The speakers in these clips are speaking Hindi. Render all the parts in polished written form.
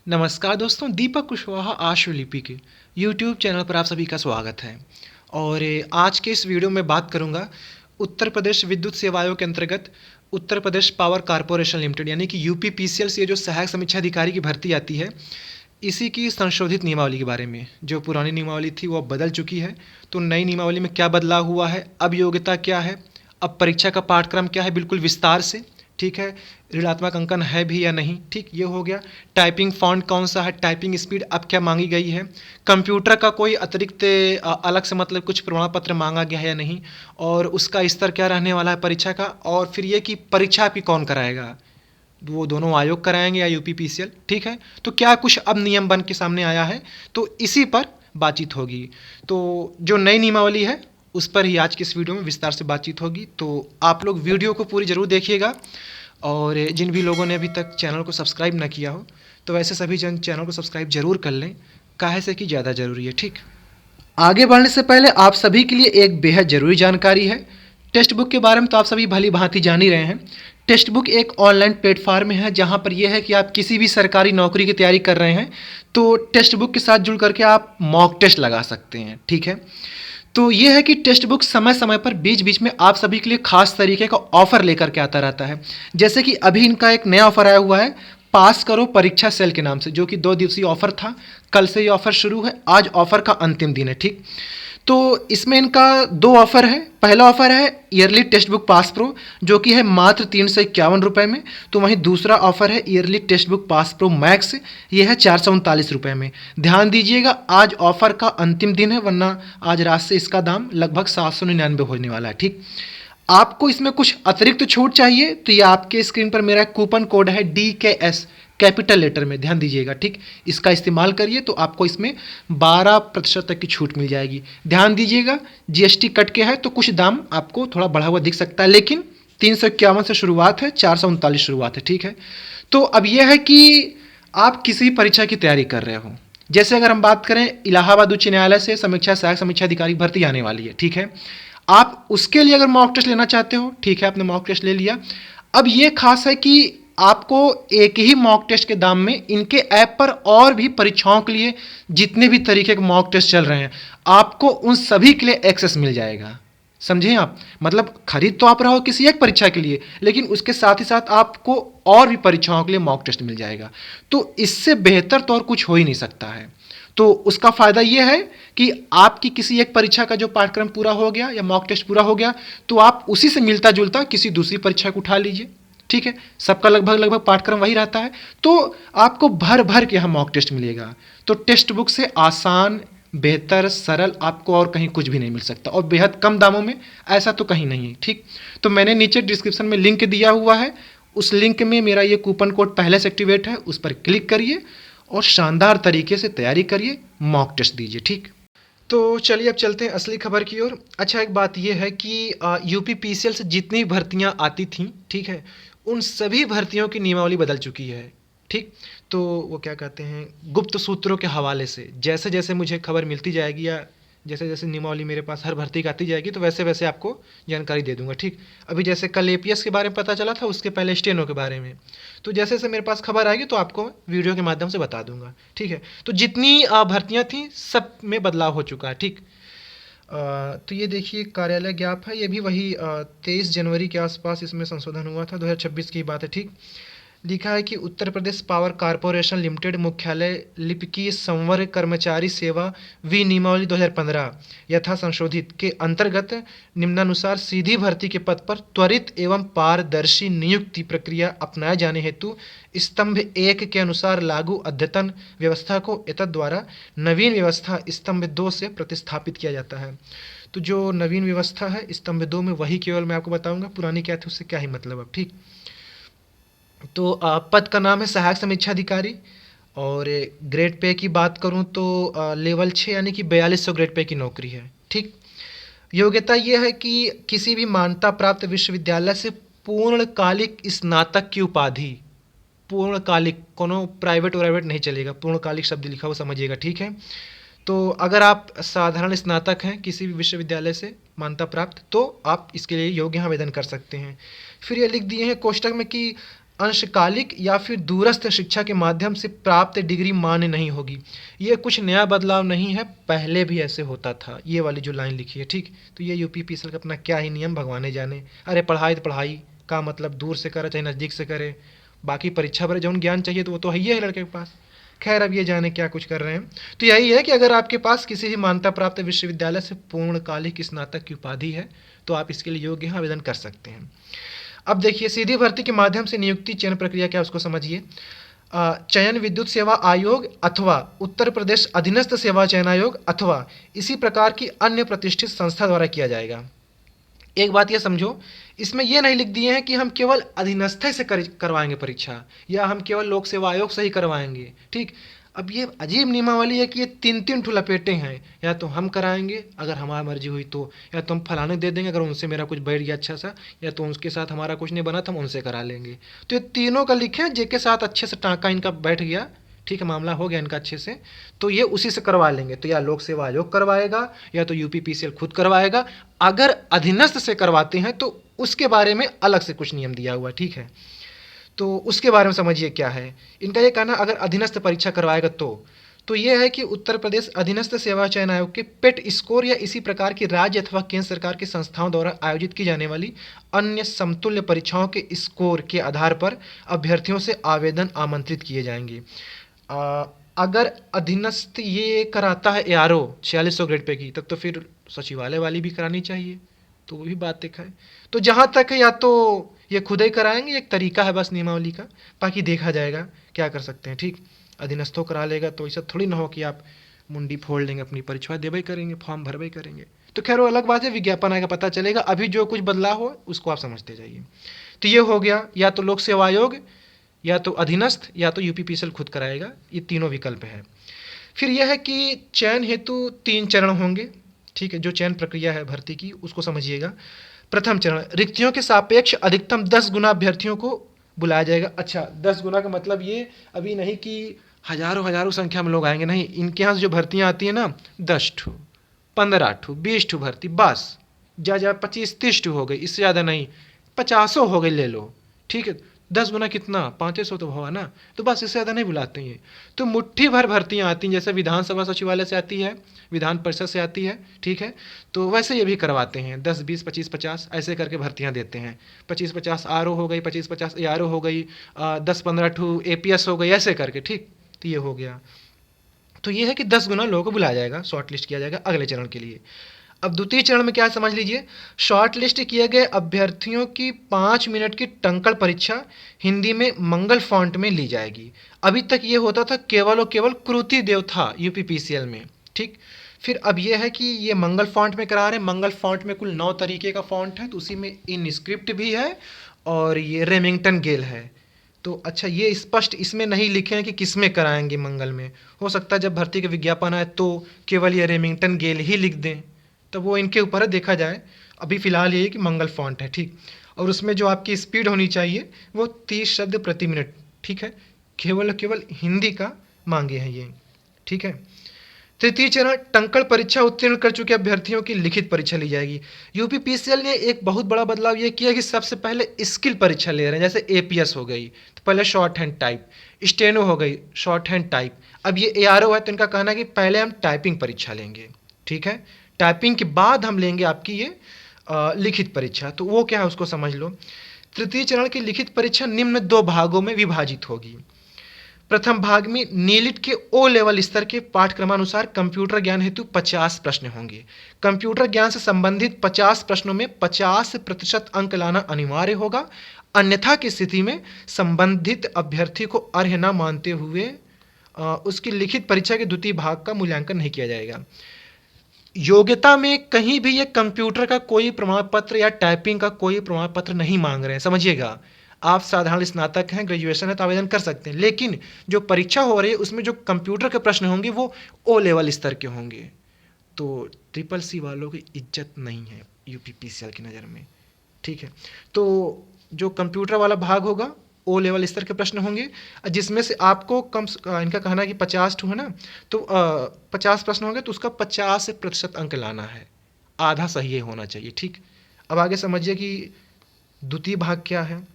नमस्कार दोस्तों, दीपक कुशवाहा आशुलिपि के यूट्यूब चैनल पर आप सभी का स्वागत है। और आज के इस वीडियो में बात करूंगा उत्तर प्रदेश विद्युत सेवा आयोग के अंतर्गत Uttar Pradesh power corporation limited यानी कि यूपीपीसीएल से जो सहायक समीक्षा अधिकारी की भर्ती आती है, इसी की संशोधित नियमावली के बारे में। जो पुरानी नियमावली थी वो अब बदल चुकी है, तो नई नियमावली में क्या बदलाव हुआ है, अब योग्यता क्या है, अब परीक्षा का पाठ्यक्रम क्या है, बिल्कुल विस्तार से। ठीक है, ऋणात्मक अंकन है भी या नहीं, ठीक, ये हो गया। टाइपिंग फॉन्ट कौन सा है, टाइपिंग स्पीड अब क्या मांगी गई है, कंप्यूटर का कोई अतिरिक्त अलग से मतलब कुछ प्रमाण पत्र मांगा गया है या नहीं, और उसका स्तर क्या रहने वाला है परीक्षा का, और फिर ये कि परीक्षा आपकी कौन कराएगा, वो दोनों आयोग कराएंगे या यूपीपीसीएल। ठीक है, तो क्या कुछ अब नियम बन के सामने आया है, तो इसी पर बातचीत होगी। तो जो नई नियमावली है उस पर ही आज की इस वीडियो में विस्तार से बातचीत होगी। तो आप लोग वीडियो को पूरी ज़रूर देखिएगा, और जिन भी लोगों ने अभी तक चैनल को सब्सक्राइब ना किया हो तो वैसे सभी जन चैनल को सब्सक्राइब जरूर कर लें, काहे से कि ज़्यादा ज़रूरी है। ठीक, आगे बढ़ने से पहले आप सभी के लिए एक बेहद ज़रूरी जानकारी है। टेक्स्ट बुक के बारे में तो आप सभी भली भांति जान ही रहे हैं। टेक्स्ट बुक एक ऑनलाइन प्लेटफॉर्म है जहां पर यह है कि आप किसी भी सरकारी नौकरी की तैयारी कर रहे हैं तो टेक्स्ट बुक के साथ जुड़ करके आप मॉक टेस्ट लगा सकते हैं। ठीक है, तो ये है कि टेक्स्ट बुक समय समय पर बीच बीच में आप सभी के लिए खास तरीके का ऑफर लेकर के आता रहता है। जैसे कि अभी इनका एक नया ऑफर आया हुआ है, पास करो परीक्षा सेल के नाम से, जो कि 2 दिवसीय ऑफर था। कल से ये ऑफर शुरू है, आज ऑफर का अंतिम दिन है। ठीक, तो इसमें इनका 2 ऑफर है। पहला ऑफर है yearly text book pass pro, जो कि है मात्र 351 रुपये में। तो वहीं दूसरा ऑफर है yearly text book pass pro max, ये है 439 रुपये में। ध्यान दीजिएगा, आज ऑफर का अंतिम दिन है, वरना आज रात से इसका दाम लगभग 799 होने वाला है। ठीक, आपको इसमें कुछ अतिरिक्त छूट चाहिए तो ये आपके स्क्रीन पर मेरा कूपन कोड है DKS कैपिटल लेटर में, ध्यान दीजिएगा। ठीक, इसका इस्तेमाल करिए तो आपको इसमें 12% तक की छूट मिल जाएगी। ध्यान दीजिएगा, GST कट के है तो कुछ दाम आपको थोड़ा बढ़ा हुआ दिख सकता है, लेकिन 351 से शुरुआत है, 439 शुरुआत है। ठीक है, तो अब यह है कि आप किसी परीक्षा की तैयारी कर रहे हो, जैसे अगर हम बात करें इलाहाबाद उच्च न्यायालय से सहायक समीक्षा अधिकारी भर्ती आने वाली है। ठीक है, आप उसके लिए अगर मॉक टेस्ट लेना चाहते हो, ठीक है, आपने मॉक टेस्ट ले लिया। अब ये खास है कि आपको एक ही मॉक टेस्ट के दाम में इनके ऐप पर और भी परीक्षाओं के लिए जितने भी तरीके के मॉक टेस्ट चल रहे हैं, आपको उन सभी के लिए एक्सेस मिल जाएगा। समझे आप, मतलब खरीद तो आप रहो किसी एक परीक्षा के लिए, लेकिन उसके साथ ही साथ आपको और भी परीक्षाओं के लिए मॉक टेस्ट मिल जाएगा। तो इससे बेहतर तो और कुछ हो ही नहीं सकता है। तो उसका फ़ायदा यह है कि आपकी किसी एक परीक्षा का जो पाठ्यक्रम पूरा हो गया या मॉक टेस्ट पूरा हो गया, तो आप उसी से मिलता जुलता किसी दूसरी परीक्षा को उठा लीजिए। ठीक है, सबका लगभग लगभग पाठ्यक्रम वही रहता है, तो आपको भर भर के यहाँ मॉक टेस्ट मिलेगा। तो टेक्स्ट बुक से आसान, बेहतर, सरल आपको और कहीं कुछ भी नहीं मिल सकता, और बेहद कम दामों में, ऐसा तो कहीं नहीं है। ठीक, तो मैंने नीचे डिस्क्रिप्शन में लिंक दिया हुआ है, उस लिंक में मेरा ये कूपन कोड पहले से एक्टिवेट है, उस पर क्लिक करिए और शानदार तरीके से तैयारी करिए, मॉक टेस्ट दीजिए। ठीक, तो चलिए अब चलते हैं असली खबर की ओर। अच्छा, एक बात यह है कि यूपीपीसीएल से जितनी भर्तियां आती थीं, ठीक है, उन सभी भर्तियों की नियमावली बदल चुकी है। ठीक, तो वो क्या कहते हैं, गुप्त सूत्रों के हवाले से जैसे जैसे मुझे खबर मिलती जाएगी या जैसे जैसे नियमावली मेरे पास हर भर्ती की आती जाएगी, तो वैसे वैसे आपको जानकारी दे दूंगा। ठीक, अभी जैसे कल एपीएस के बारे में पता चला था, उसके पहले स्टेनो के बारे में, तो जैसे जैसे मेरे पास खबर आएगी तो आपको वीडियो के माध्यम से बता दूंगा। ठीक है, तो जितनी भर्तियां थी सब में बदलाव हो चुका है। ठीक, तो ये देखिए कार्यालय ज्ञाप है, ये भी वही 23 जनवरी के आसपास इसमें संशोधन हुआ था, 2026 की बात है। ठीक, लिखा है कि Uttar Pradesh power corporation limited मुख्यालय लिपिकीय संवर्ग कर्मचारी सेवा विनियमावली 2015 यथा संशोधित के अंतर्गत निम्नानुसार सीधी भर्ती के पद पर त्वरित एवं पारदर्शी नियुक्ति प्रक्रिया अपनाए जाने हेतु स्तंभ 1 के अनुसार लागू अद्यतन व्यवस्था को एतद् द्वारा नवीन व्यवस्था स्तंभ 2 से प्रतिस्थापित किया जाता है। तो जो नवीन व्यवस्था है स्तंभ 2 में, वही केवल मैं आपको बताऊंगा, पुरानी क्या थी उससे क्या ही मतलब अब। ठीक, तो पद का नाम है सहायक समीक्षा अधिकारी, और ग्रेड पे की बात करूं तो लेवल 6 यानी कि 4200 ग्रेड पे की नौकरी है। ठीक, योग्यता यह है कि किसी भी मान्यता प्राप्त विश्वविद्यालय से पूर्णकालिक स्नातक की उपाधि, पूर्णकालिक, कोनो प्राइवेट वाइवेट नहीं चलेगा, पूर्णकालिक शब्द लिखा हुआ समझिएगा। ठीक है, तो अगर आप साधारण स्नातक हैं किसी भी विश्वविद्यालय से, मान्यता प्राप्त, तो आप इसके लिए योग्य आवेदन कर सकते हैं। फिर ये लिख दिए हैं कोष्टक में कि अंशकालिक या फिर दूरस्थ शिक्षा के माध्यम से प्राप्त डिग्री मान्य नहीं होगी। ये कुछ नया बदलाव नहीं है, पहले भी ऐसे होता था, ये वाली जो लाइन लिखी है, ठीक। तो ये यूपीपीएसएल का अपना क्या ही नियम भगवाने जाने। अरे पढ़ाई तो पढ़ाई का मतलब दूर से करे चाहे नज़दीक से करे, बाकी परीक्षा भरे जौन ज्ञान चाहिए तो वो तो है ही है लड़के के पास। खैर अब ये जाने क्या कुछ कर रहे हैं। तो यही है कि अगर आपके पास किसी भी मान्यता प्राप्त विश्वविद्यालय से पूर्णकालिक स्नातक की उपाधि है तो आप इसके लिए योग्य हैं, आवेदन कर सकते हैं। अब देखिए सीधी भर्ती के माध्यम से नियुक्ति चयन प्रक्रिया क्या है उसको समझिए। चयन विद्युत सेवा आयोग अथवा उत्तर प्रदेश अधीनस्थ सेवा चयन आयोग अथवा इसी प्रकार की अन्य प्रतिष्ठित संस्था द्वारा किया जाएगा। एक बात ये समझो, इसमें यह नहीं लिख दिए हैं कि हम केवल अधीनस्थ से करवाएंगे परीक्षा या हम केवल लोक सेवा आयोग से ही करवाएंगे, ठीक। अब ये अजीब नियमावली है कि ये तीन तीन ठो लपेटे हैं, या तो हम कराएंगे अगर हमारी मर्जी हुई तो, या तो हम फलाने दे देंगे अगर उनसे मेरा कुछ बैठ गया अच्छा सा, या तो उनके साथ हमारा कुछ नहीं बना तो हम उनसे करा लेंगे। तो ये तीनों का लिखें जिसके साथ अच्छे से टाँका इनका बैठ गया, ठीक है, मामला हो गया इनका अच्छे से, तो ये उसी से करवा लेंगे। तो या लोक सेवा आयोग करवाएगा या तो यूपीपीसीएल खुद करवाएगा। अगर अधीनस्थ से करवाते हैं तो उसके बारे में अलग से कुछ नियम दिया हुआ, ठीक है। तो उसके बारे में समझिए क्या है इनका ये कहना, अगर अधीनस्थ परीक्षा करवाएगा तो ये है कि उत्तर प्रदेश अधीनस्थ सेवा चयन आयोग के पेट स्कोर या इसी प्रकार की राज्य अथवा केंद्र सरकार की संस्थाओं द्वारा आयोजित की जाने वाली अन्य समतुल्य परीक्षाओं के स्कोर के आधार पर अभ्यर्थियों से आवेदन आमंत्रित किए जाएंगे। अगर अधीनस्थ ये कराता है एआरओ 4600 ग्रेड पे की, तब तो फिर सचिवालय वाली भी करानी चाहिए, तो वो भी बात देखा है। तो जहाँ तक है या तो ये खुद ही कराएंगे, एक तरीका है बस नियमावली का, बाकी देखा जाएगा क्या कर सकते हैं, ठीक। अधीनस्थों करा लेगा तो ऐसा थोड़ी ना हो कि आप मुंडी फोड़ लेंगे, अपनी परीक्षा देवे करेंगे, फॉर्म भरवे करेंगे। तो खैर वो अलग बात है, विज्ञापन आएगा पता चलेगा, अभी जो कुछ बदलाव हो उसको आप समझते जाइए। तो ये हो गया, या तो लोक सेवा आयोग या तो अधीनस्थ या तो यूपीपीसीएल खुद कराएगा, ये तीनों विकल्प है। फिर यह है कि चयन हेतु 3 चरण होंगे, ठीक है। जो चयन प्रक्रिया है भर्ती की उसको समझिएगा। प्रथम चरण, रिक्तियों के सापेक्ष अधिकतम 10 गुना अभ्यर्थियों को बुलाया जाएगा। अच्छा 10 गुना का मतलब ये अभी नहीं कि हजारों हजारों संख्या में लोग आएंगे, नहीं, इनके यहाँ से जो भर्तियाँ आती हैं ना 10 ठो 15 ठो 20 ठो भर्ती बस, जा 25-30 ठो हो गई, इससे ज़्यादा नहीं, 50 हो गई ले लो, ठीक है। 10 गुना कितना, 500 तो हुआ ना, तो बस इससे ज़्यादा नहीं बुलाते हैं। तो मुट्ठी भर भर्तियाँ आती हैं, जैसे विधानसभा सचिवालय से आती है, विधान परिषद से आती है, ठीक है। तो वैसे ये भी करवाते हैं 10 20 25 50 ऐसे करके भर्तियाँ देते हैं। 25-50 आरओ हो गई, 25-50 एआरओ हो गई, 10-15 ठू एपीएस हो गई, ऐसे करके, ठीक। तो ये हो गया। तो ये है कि 10 गुना लोगों को बुलाया जाएगा, शॉर्ट लिस्ट किया जाएगा अगले चरण के लिए। अब द्वितीय चरण में क्या समझ लीजिए, शॉर्ट लिस्ट किए गए अभ्यर्थियों की 5 मिनट की टंकण परीक्षा हिंदी में मंगल फॉन्ट में ली जाएगी। अभी तक ये होता था केवल और केवल कृति देव था यूपीपीसीएल में, ठीक। फिर अब ये है कि ये मंगल फॉन्ट में करा रहे हैं। मंगल फॉन्ट में कुल 9 तरीके का फॉन्ट है, तो उसी में इनस्क्रिप्ट भी है और ये रेमिंगटन गेल है। तो अच्छा ये स्पष्ट इसमें नहीं लिखे हैं कि किस में कराएंगे मंगल में, हो सकता है जब भर्ती के विज्ञापन आए तो केवल ये रेमिंगटन गेल ही लिख दें, तब वो इनके ऊपर है, देखा जाए। अभी फ़िलहाल ये कि मंगल फॉन्ट है, ठीक। और उसमें जो आपकी स्पीड होनी चाहिए वो 30 शब्द प्रति मिनट, ठीक है। केवल हिंदी का मांगे हैं ये, ठीक है। तृतीय चरण, टंकण परीक्षा उत्तीर्ण कर चुके अभ्यर्थियों की लिखित परीक्षा ली जाएगी। यूपीपीसीएल ने एक बहुत बड़ा बदलाव ये किया कि सबसे पहले स्किल परीक्षा ले रहे हैं, जैसे एपीएस हो गई तो पहले शॉर्ट हैंड टाइप, स्टेनो हो गई शॉर्ट हैंड टाइप, अब ये एआरओ है तो इनका कहना है कि पहले हम टाइपिंग परीक्षा लेंगे, ठीक है। टाइपिंग के बाद हम लेंगे आपकी ये लिखित परीक्षा। तो वो क्या है उसको समझ लो। तृतीय चरण की लिखित परीक्षा निम्न 2 भागों में विभाजित होगी। प्रथम भाग में नीलिट के ओ लेवल स्तर के पाठ्यक्रमानुसार कंप्यूटर ज्ञान हेतु 50 प्रश्न होंगे। कंप्यूटर ज्ञान से संबंधित 50 प्रश्नों में 50% अंक लाना अनिवार्य होगा, अन्यथा की स्थिति में संबंधित अभ्यर्थी को अर्ह न मानते हुए उसकी लिखित परीक्षा के द्वितीय भाग का मूल्यांकन नहीं किया जाएगा। योग्यता में कहीं भी ये कंप्यूटर का कोई प्रमाण पत्र या टाइपिंग का कोई प्रमाण पत्र नहीं मांग रहे हैं, समझिएगा। आप साधारण स्नातक हैं, ग्रेजुएशन है तो आवेदन कर सकते हैं, लेकिन जो परीक्षा हो रही है उसमें जो कंप्यूटर के प्रश्न होंगे वो ओ लेवल स्तर के होंगे। तो ट्रिपल सी वालों की इज्जत नहीं है यूपीपीसीएल की नज़र में, ठीक है। तो जो कंप्यूटर वाला भाग होगा ओ लेवल स्तर के प्रश्न होंगे, जिसमें से आपको इनका कहना है कि 50 है ना, तो 50 प्रश्न होंगे तो उसका 50% अंक लाना है, आधा सही होना चाहिए। ठीक, अब आगे समझिए कि द्वितीय भाग क्या है।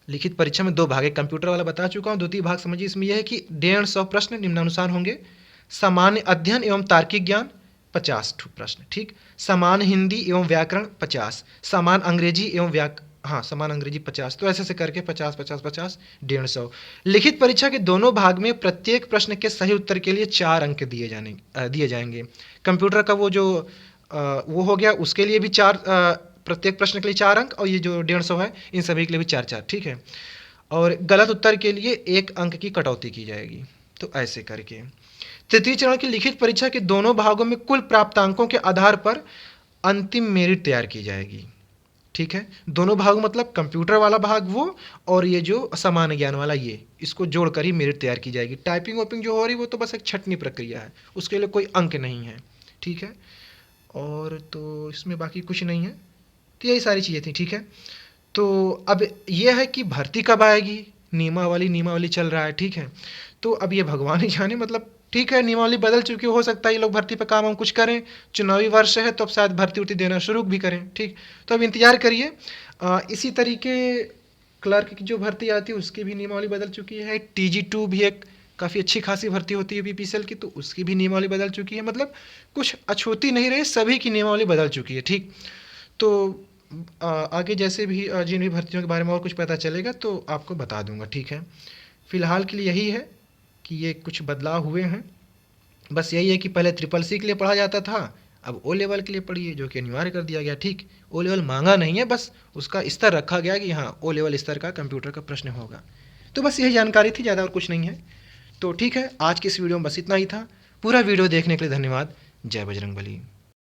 लिखित परीक्षा में 2 भाग है, कंप्यूटर वाला बता चुका हूँ। द्वितीय भाग समझिए, इसमें यह है कि 150 प्रश्न निम्नानुसार होंगे। सामान्य अध्ययन एवं तार्किक ज्ञान 50 प्रश्न। ठीक, समान हिंदी एवं व्याकरण 50, समान अंग्रेजी एवं समान अंग्रेजी 50। तो ऐसे ऐसे करके 50 50 50 150। लिखित परीक्षा के दोनों भाग में प्रत्येक प्रश्न के सही उत्तर के लिए 4 अंक दिए जाएंगे। कंप्यूटर का वो हो गया, उसके लिए भी 4, प्रत्येक प्रश्न के लिए 4 अंक, और ये जो 150 है इन सभी के लिए भी 4 4। ठीक है, और गलत उत्तर के लिए 1 अंक की कटौती की जाएगी। तो ऐसे करके तृतीय चरण की लिखित परीक्षा के दोनों भागों में कुल प्राप्तांकों के आधार पर अंतिम मेरिट तैयार की जाएगी। ठीक है, दोनों भाग मतलब कंप्यूटर वाला भाग वो, और ये जो सामान्य ज्ञान वाला ये, इसको जोड़कर ही मेरिट तैयार की जाएगी। टाइपिंग वाइपिंग जो हो रही वो तो बस एक छटनी प्रक्रिया है, उसके लिए कोई अंक नहीं है। ठीक है, और तो इसमें बाकी कुछ नहीं है, तो यही सारी चीज़ें थी। ठीक है, तो अब यह है कि भर्ती कब आएगी। नियमावली चल रहा है। ठीक है, तो अब ये भगवान ही जाने, मतलब ठीक है, नियमावली बदल चुकी, हो सकता है ये लोग भर्ती पर काम हम कुछ करें, चुनावी वर्ष है तो अब शायद भर्ती उर्ती देना शुरू भी करें। ठीक, तो अब इंतजार करिए। इसी तरीके क्लर्क की जो भर्ती आती है उसकी भी नियमावली बदल चुकी है। TG2 भी एक काफ़ी अच्छी खासी भर्ती होती है BPCL की, तो उसकी भी नियमावली बदल चुकी है। मतलब कुछ अछूती नहीं रही, सभी की नियमावली बदल चुकी है। ठीक, तो आगे जैसे भी जिन भी भर्तियों के बारे में और कुछ पता चलेगा तो आपको बता दूंगा। ठीक है, फिलहाल के लिए यही है कि ये कुछ बदलाव हुए हैं। बस यही है कि पहले CCC के लिए पढ़ा जाता था, अब O लेवल के लिए पढ़िए, जो कि अनिवार्य कर दिया गया। ठीक, O लेवल मांगा नहीं है, बस उसका स्तर रखा गया कि हाँ O लेवल स्तर का कंप्यूटर का प्रश्न होगा। तो बस यही जानकारी थी, ज़्यादा और कुछ नहीं है। तो ठीक है, आज की इस वीडियो में बस इतना ही था। पूरा वीडियो देखने के लिए धन्यवाद। जय बजरंगबली।